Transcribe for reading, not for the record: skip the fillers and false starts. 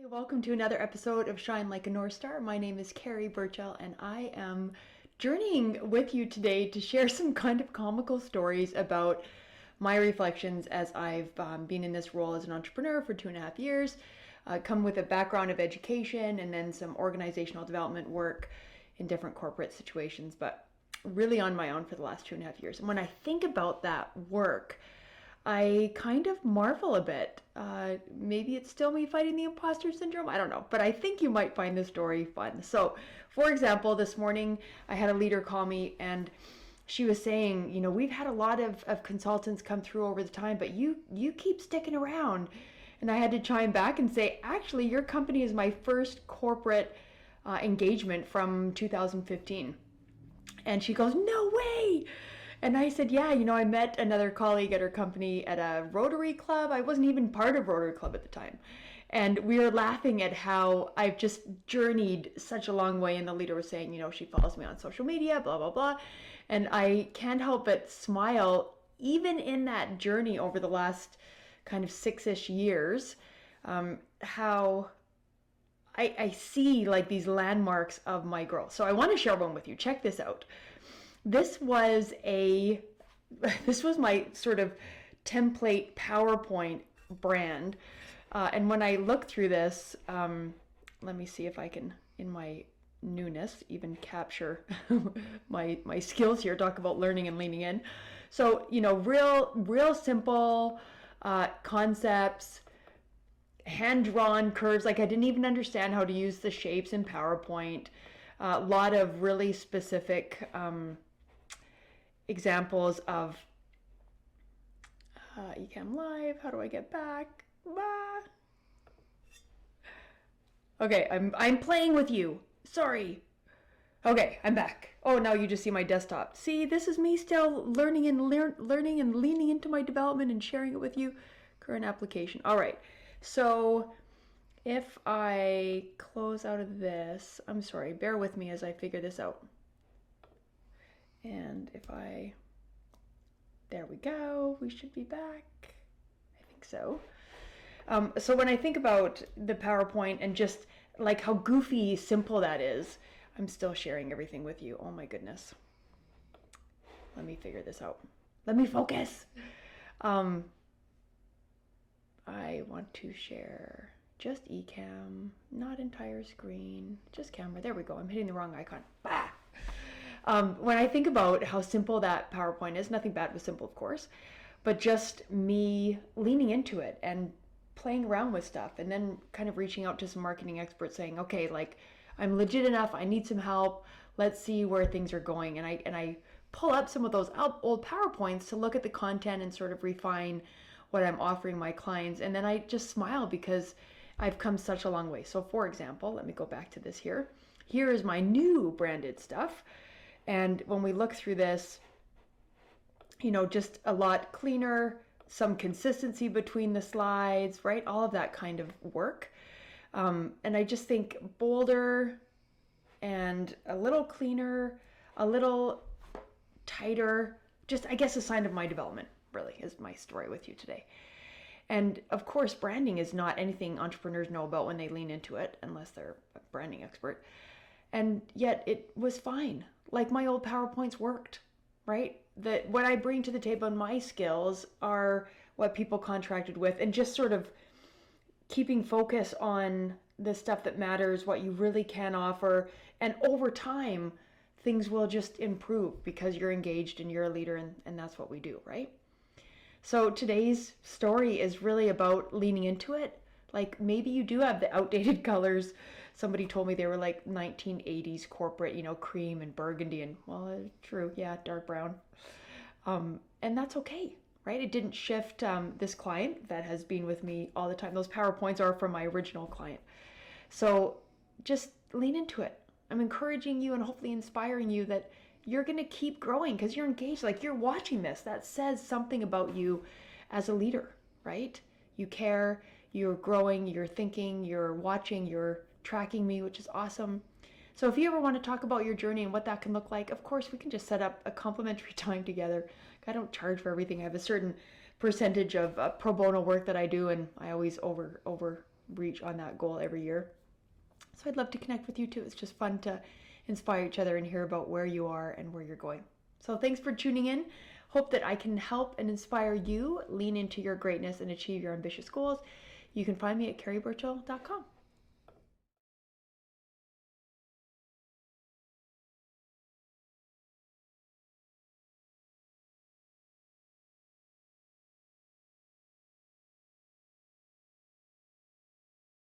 Hey, welcome to another episode of Shine Like a North Star. My name is Carrie Burchell, and I am journeying with you today to share some kind of comical stories about my reflections as I've been in this role as an entrepreneur for 2.5 years, come with a background of education and then some organizational development work in different corporate situations, but really on my own for the last 2.5 years. And when I think about that work, I kind of marvel a bit. Maybe it's still me fighting the imposter syndrome. I don't know, but I think you might find this story fun. So, for example, this morning I had a leader call me and she was saying, we've had a lot of consultants come through over the time, but you keep sticking around. And I had to chime back and say, actually, your company is my first corporate engagement from 2015. And she goes, no way. And I said, yeah, I met another colleague at her company at a Rotary Club. I wasn't even part of Rotary Club at the time. And we were laughing at how I've just journeyed such a long way. And the leader was saying, she follows me on social media, blah, blah, blah. And I can't help but smile, even in that journey over the last kind of 6-ish years, how I see like these landmarks of my growth. So I want to share one with you. Check this out. This was my sort of template PowerPoint brand. And when I look through this, let me see if I can, in my newness, even capture my skills here, talk about learning and leaning in. So, real simple concepts, hand-drawn curves. Like I didn't even understand how to use the shapes in PowerPoint. A lot of really specific examples of Ecamm Live. How do I get back? Okay, I'm playing with you. Sorry. Okay, I'm back. Oh, now you just see my desktop. See, this is me still learning and leaning into my development and sharing it with you. Current application. All right. So if I close out of this, I'm sorry, bear with me as I figure this out. And there we go, we should be back. I think so. So when I think about the PowerPoint and just like how goofy simple that is, I'm still sharing everything with you. Oh my goodness. Let me figure this out. Let me focus. I want to share just Ecamm, not entire screen, just camera. There we go. I'm hitting the wrong icon. When I think about how simple that PowerPoint is, nothing bad with simple, of course, but just me leaning into it and playing around with stuff and then kind of reaching out to some marketing experts saying, okay, like I'm legit enough. I need some help. Let's see where things are going. And I pull up some of those old PowerPoints to look at the content and sort of refine what I'm offering my clients. And then I just smile because I've come such a long way. So for example, let me go back to this here. Here is my new branded stuff. And when we look through this, just a lot cleaner, some consistency between the slides, right? All of that kind of work. And I just think bolder and a little cleaner, a little tighter, just I guess a sign of my development really is my story with you today. And of course, branding is not anything entrepreneurs know about when they lean into it, unless they're a branding expert. And yet it was fine. Like my old PowerPoints worked, right? That what I bring to the table and my skills are what people contracted with, and just sort of keeping focus on the stuff that matters, what you really can offer. And over time, things will just improve because you're engaged and you're a leader, and that's what we do, right? So today's story is really about leaning into it. Like maybe you do have the outdated colors. Somebody told me they were like 1980s corporate, cream and burgundy, and well, true, yeah, dark brown. And that's okay, right? It didn't shift this client that has been with me all the time. Those PowerPoints are from my original client. So just lean into it. I'm encouraging you and hopefully inspiring you that you're going to keep growing because you're engaged. Like you're watching this. That says something about you as a leader, right? You care, you're growing, you're thinking, you're watching, you're tracking me, which is awesome. So if you ever want to talk about your journey and what that can look like, of course, we can just set up a complimentary time together. I don't charge for everything. I have a certain percentage of pro bono work that I do, and I always over reach on that goal every year. So I'd love to connect with you too. It's just fun to inspire each other and hear about where you are and where you're going. So thanks for tuning in. Hope that I can help and inspire you lean into your greatness and achieve your ambitious goals. You can find me at carrieburchill.com.